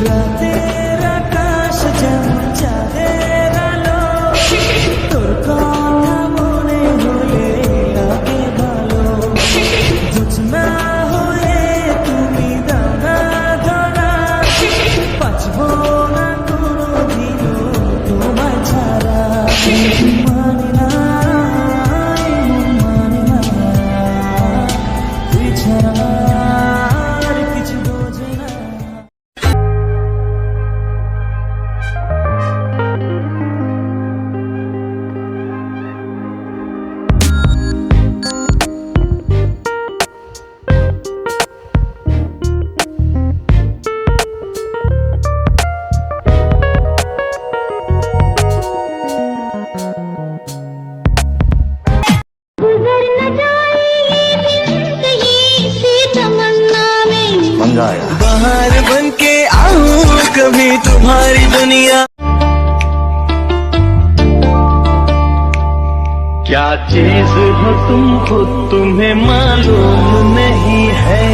রাতের আকাশ যেমন চাঁদের আলো, তোর কথা মনে হলে লাগে ভালো। জোছনা হয়ে তুমি দানা ধরা, বাঁচবো না কোনোদিনও তোমায় ছাড়া। মানে না, মানে না, তুই ছাড়া আর কিছু বোঝে না। बाहर बन के आऊं कभी तुम्हारी दुनिया। क्या चीज हो तुम खुद तुम्हें मालूम नहीं है।